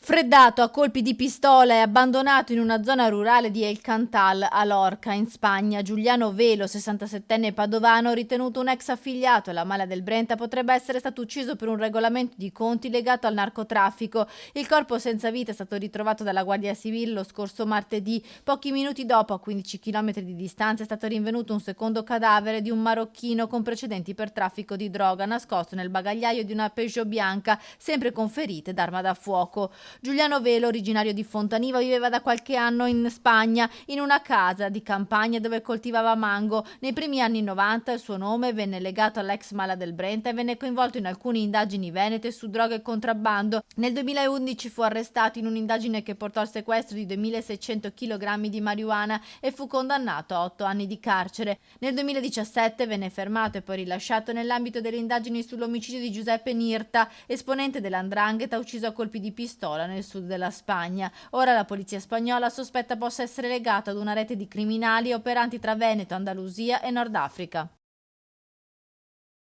Freddato a colpi di pistola e abbandonato in una zona rurale di El Cantal, a Lorca, in Spagna, Giuliano Velo, 67enne padovano, ritenuto un ex affiliato alla Mala del Brenta, potrebbe essere stato ucciso per un regolamento di conti legato al narcotraffico. Il corpo senza vita è stato ritrovato dalla Guardia Civile lo scorso martedì. Pochi minuti dopo, a 15 km di distanza, è stato rinvenuto un secondo cadavere di un marocchino con precedenti per traffico di droga, nascosto nel bagagliaio di una Peugeot bianca, sempre con ferite d'arma da fuoco. Giuliano Velo, originario di Fontaniva, viveva da qualche anno in Spagna in una casa di campagna dove coltivava mango. Nei primi anni 90 il suo nome venne legato all'ex Mala del Brenta e venne coinvolto in alcune indagini venete su droga e contrabbando. Nel 2011 fu arrestato in un'indagine che portò al sequestro di 2600 kg di marijuana e fu condannato a 8 anni di carcere. Nel 2017 venne fermato e poi rilasciato nell'ambito delle indagini sull'omicidio di Giuseppe Nirta, esponente dell''ndrangheta ucciso a colpi di pistola nel sud della Spagna. Ora la polizia spagnola sospetta possa essere legata ad una rete di criminali operanti tra Veneto, Andalusia e Nord Africa.